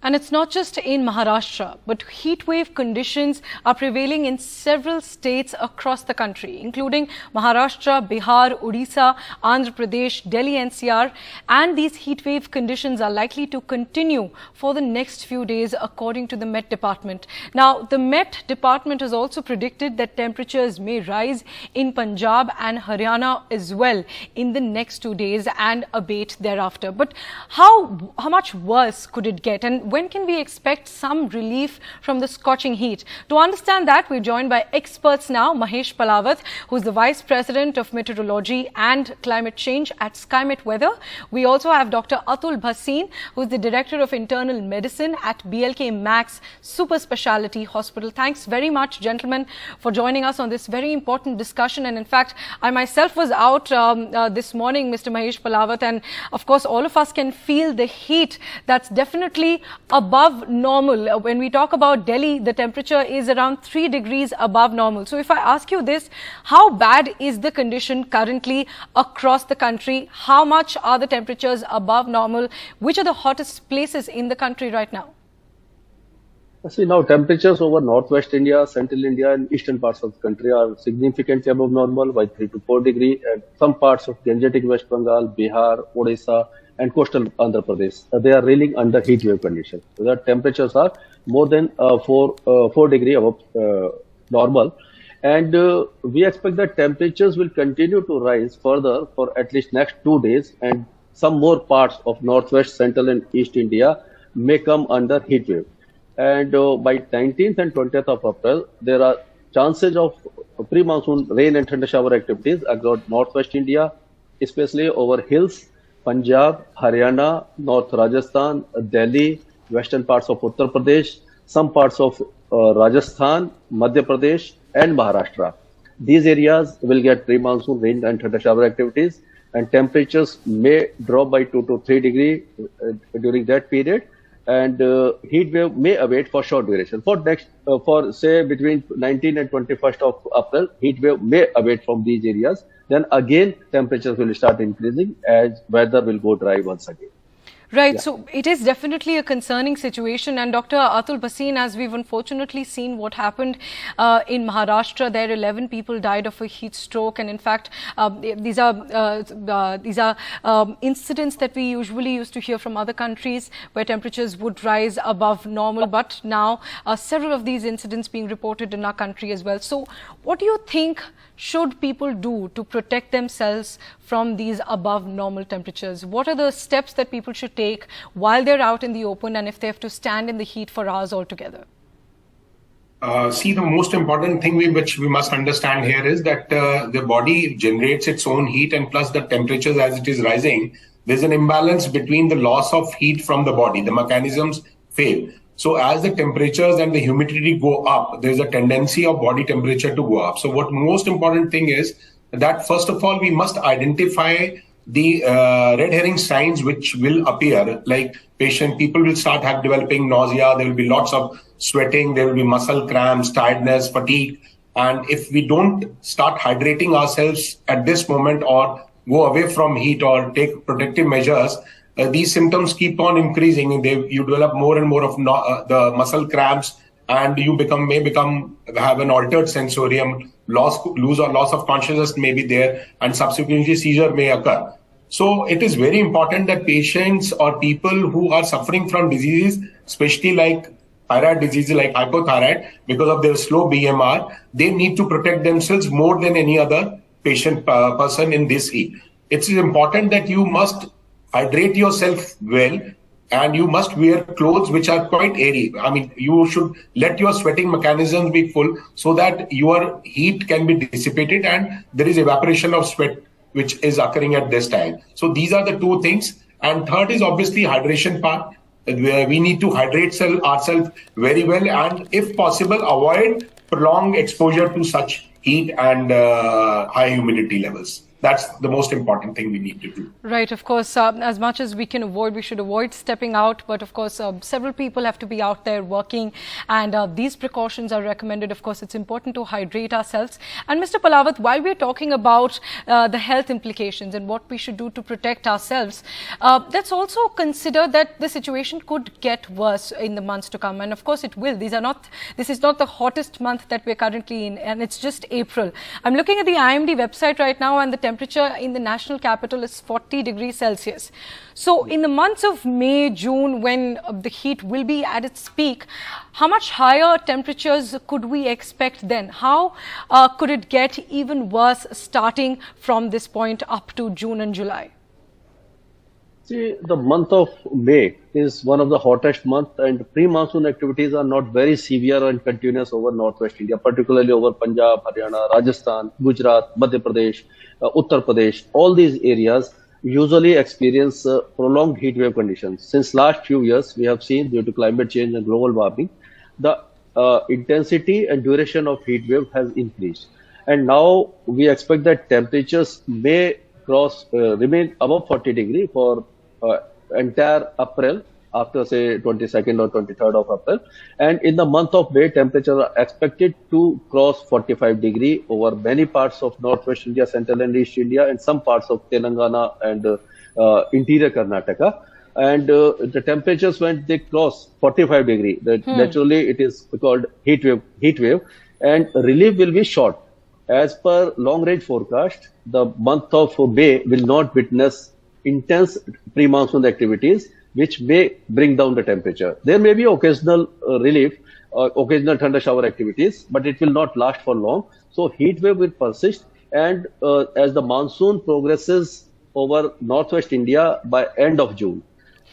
And it's not just in Maharashtra, but heat wave conditions are prevailing in several states across the country, including Maharashtra, Bihar, Odisha, Andhra Pradesh, Delhi NCR. And these heat wave conditions are likely to continue for the next few days, according to the Met Department. Now, the Met Department has also predicted that temperatures may rise in Punjab and Haryana as well in the next 2 days and abate thereafter. But how much worse could it get? And when can we expect some relief from the scorching heat? To understand that, we're joined by experts now. Mahesh Palawat, who's the Vice President of Meteorology and Climate Change at SkyMet Weather. We also have Dr. Atul Bhasin, who's the Director of Internal Medicine at BLK Max Super Speciality Hospital. Thanks very much, gentlemen, for joining us on this very important discussion. And in fact, I myself was out this morning, Mr. Mahesh Palawat, and of course, all of us can feel the heat that's definitely above normal. When we talk about Delhi, the temperature is around 3 degrees above normal. So if I ask you this, how bad is the condition currently across the country? How much are the temperatures above normal? Which are the hottest places in the country right now? See, now temperatures over northwest India, central India and eastern parts of the country are significantly above normal by 3 to 4 degrees, and some parts of Gangetic West Bengal, Bihar, Odisha and coastal Andhra Pradesh, they are reeling under heat wave conditions. So the temperatures are more than 4 degrees above normal, and we expect that temperatures will continue to rise further for at least next 2 days, and some more parts of northwest, central and east India may come under heat wave. And by 19th and 20th of April, there are chances of pre-monsoon rain and thunder shower activities across northwest India, especially over hills, Punjab, Haryana, North Rajasthan, Delhi, western parts of Uttar Pradesh, some parts of Rajasthan, Madhya Pradesh and Maharashtra. These areas will get pre-monsoon rain and thunder shower activities, and temperatures may drop by 2 to 3 degrees during that period. And heat wave may abate for short duration. For say between 19th and 21st of April, heat wave may abate from these areas. Then again, temperatures will start increasing as weather will go dry once again. Right. Yeah. So it is definitely a concerning situation. And Dr. Atul Bhasin, as we've unfortunately seen what happened in Maharashtra, there 11 people died of a heat stroke. And in fact, these are incidents that we usually used to hear from other countries where temperatures would rise above normal. But now several of these incidents being reported in our country as well. So what do you think should people do to protect themselves from these above normal temperatures? What are the steps that people should take while they're out in the open and if they have to stand in the heat for hours altogether? See, the most important thing which we must understand here is that the body generates its own heat, and plus the temperatures as it is rising, there's an imbalance between the loss of heat from the body. The mechanisms fail. So as the temperatures and the humidity go up, there's a tendency of body temperature to go up. So what most important thing is that first of all, we must identify the red herring signs which will appear, like people will start developing nausea, there will be lots of sweating, there will be muscle cramps, tiredness, fatigue. And if we don't start hydrating ourselves at this moment or go away from heat or take protective measures, these symptoms keep on increasing. You develop more and more of the muscle cramps, and you have an altered sensorium, loss of consciousness may be there, and subsequently seizure may occur. So it is very important that patients or people who are suffering from diseases, especially like thyroid diseases like hypothyroid, because of their slow BMR, they need to protect themselves more than any other person in this heat. It's important that you must hydrate yourself well, and you must wear clothes which are quite airy. I mean, you should let your sweating mechanisms be full so that your heat can be dissipated and there is evaporation of sweat which is occurring at this time. So these are the two things. And third is obviously hydration part. We need to hydrate ourselves very well, and if possible, avoid prolonged exposure to such heat and high humidity levels. That's the most important thing we need to do. Right, of course, as much as we can avoid, we should avoid stepping out. But of course, several people have to be out there working, and these precautions are recommended. Of course, it's important to hydrate ourselves. And Mr. Palawat, while we're talking about the health implications and what we should do to protect ourselves, let's also consider that the situation could get worse in the months to come. And of course, it will. This is not the hottest month that we're currently in, and it's just April. I'm looking at the IMD website right now, and the temperature in the national capital is 40 degrees Celsius. So in the months of May, June, when the heat will be at its peak, how much higher temperatures could we expect then? How could it get even worse starting from this point up to June and July? See, the month of May is one of the hottest months, and pre-monsoon activities are not very severe and continuous over northwest India, particularly over Punjab, Haryana, Rajasthan, Gujarat, Madhya Pradesh, Uttar Pradesh. All these areas usually experience prolonged heat wave conditions. Since last few years, we have seen, due to climate change and global warming, the intensity and duration of heat wave has increased. And now we expect that temperatures may remain above 40 degree for entire April, after say 22nd or 23rd of April. And in the month of May, temperatures are expected to cross 45 degree over many parts of northwest India, central and east India, and some parts of Telangana and interior Karnataka. And the temperatures, when they cross 45 degree, naturally it is called heat wave, and relief will be short. As per long range forecast, the month of May will not witness intense pre-monsoon activities, which may bring down the temperature. There may be occasional relief, occasional thunder shower activities, but it will not last for long. So heat wave will persist, and as the monsoon progresses over northwest India by end of June.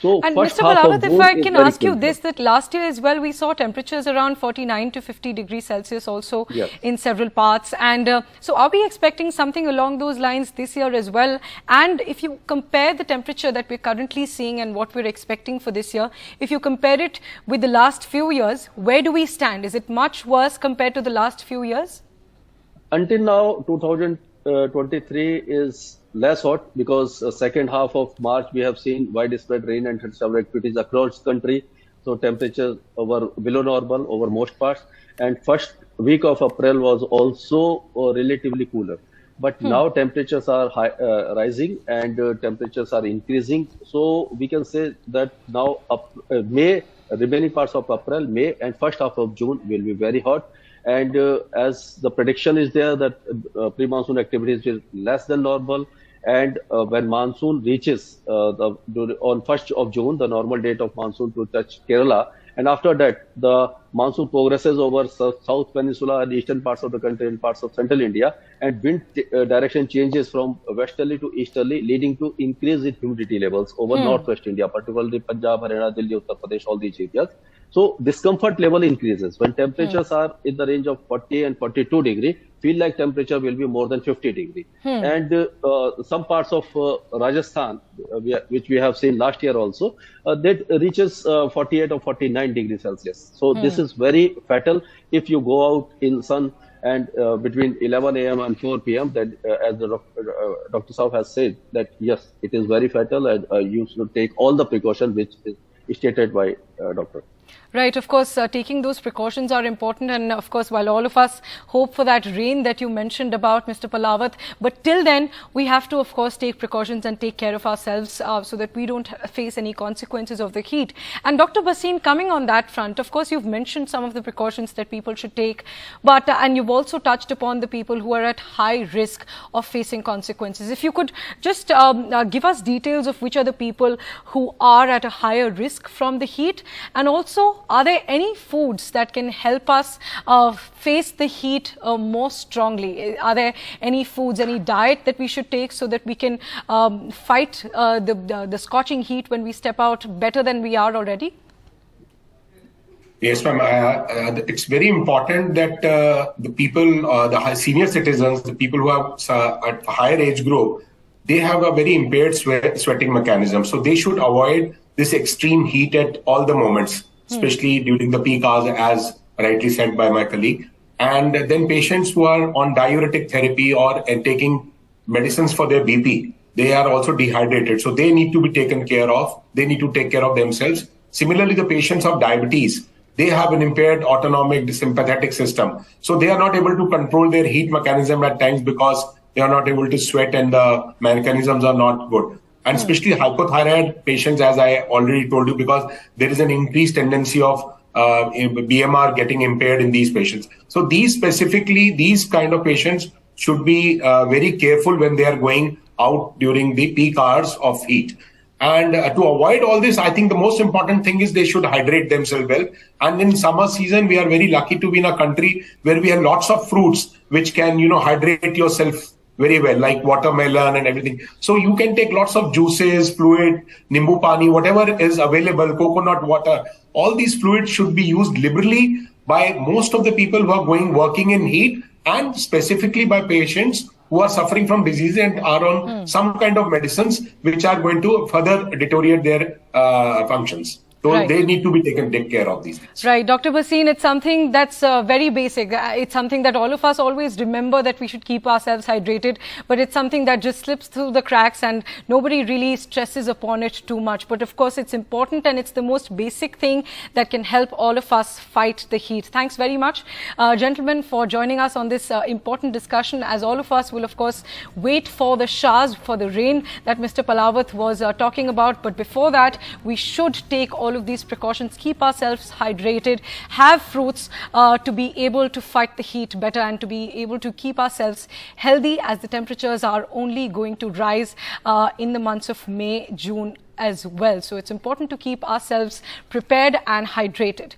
So and first Mr. half Palawat, of if June I is can very ask you critical. this, that last year as well, we saw temperatures around 49 to 50 degrees Celsius also Yes. in several parts. And so are we expecting something along those lines this year as well? And if you compare the temperature that we're currently seeing and what we're expecting for this year, if you compare it with the last few years, where do we stand? Is it much worse compared to the last few years? Until now, 2023 is less hot, because second half of March we have seen widespread rain and shower activities across country. So temperatures were below normal over most parts, and first week of April was also relatively cooler. But now temperatures are rising, and temperatures are increasing. So we can say that now May, remaining parts of April, May, and first half of June will be very hot. And as the prediction is there that pre-monsoon activities will less than normal, and when monsoon reaches on 1st of June, the normal date of monsoon to touch Kerala, and after that the monsoon progresses over South Peninsula and eastern parts of the country and parts of central India, and wind direction changes from westerly to easterly, leading to increase in humidity levels over northwest India, particularly Punjab, Haryana, Delhi, Uttar Pradesh, all these areas. So discomfort level increases. When temperatures are in the range of 40 and 42 degree, feel like temperature will be more than 50 degree. And some parts of Rajasthan, which we have seen last year also, that reaches 48 or 49 degrees Celsius. So this is very fatal if you go out in sun and between 11 a.m. and 4 p.m. That as the Dr. Saab has said, that yes, it is very fatal, and you should take all the precautions which is stated by doctor. Right, of course, taking those precautions are important, and of course, while all of us hope for that rain that you mentioned about, Mr. Palawat, but till then, we have to, of course, take precautions and take care of ourselves so that we don't face any consequences of the heat. And Dr. Bhasin, coming on that front, of course, you've mentioned some of the precautions that people should take, but and you've also touched upon the people who are at high risk of facing consequences. If you could just give us details of which are the people who are at a higher risk from the heat, and also, are there any foods that can help us face the heat more strongly? Are there any foods, any diet that we should take so that we can fight the scorching heat when we step out better than we are already? Yes, ma'am. It's very important that the people, the senior citizens, the people who are at a higher age group, they have a very impaired sweating mechanism. So they should avoid this extreme heat at all the moments, especially during the peak hours, as rightly said by my colleague. And then patients who are on diuretic therapy or taking medicines for their BP, they are also dehydrated. So they need to be taken care of. They need to take care of themselves. Similarly, the patients of diabetes, they have an impaired autonomic sympathetic system. So they are not able to control their heat mechanism at times because they are not able to sweat and the mechanisms are not good. And especially hypothyroid patients, as I already told you, because there is an increased tendency of BMR getting impaired in these patients. So these kind of patients should be very careful when they are going out during the peak hours of heat. And to avoid all this, I think the most important thing is they should hydrate themselves well. And in summer season, we are very lucky to be in a country where we have lots of fruits which can, hydrate yourself very well, like watermelon and everything. So you can take lots of juices, fluid, nimbu pani, whatever is available, coconut water. All these fluids should be used liberally by most of the people who are working in heat, and specifically by patients who are suffering from disease and are on some kind of medicines which are going to further deteriorate their functions. So they need to be take care of these things. Right. Dr. Bhasin, it's something that's very basic. It's something that all of us always remember, that we should keep ourselves hydrated. But it's something that just slips through the cracks and nobody really stresses upon it too much. But of course, it's important, and it's the most basic thing that can help all of us fight the heat. Thanks very much, gentlemen, for joining us on this important discussion, as all of us will, of course, wait for the showers, for the rain that Mr. Palawat was talking about. But before that, we should take all of these precautions, keep ourselves hydrated, have fruits to be able to fight the heat better and to be able to keep ourselves healthy, as the temperatures are only going to rise in the months of May, June as well. So it's important to keep ourselves prepared and hydrated.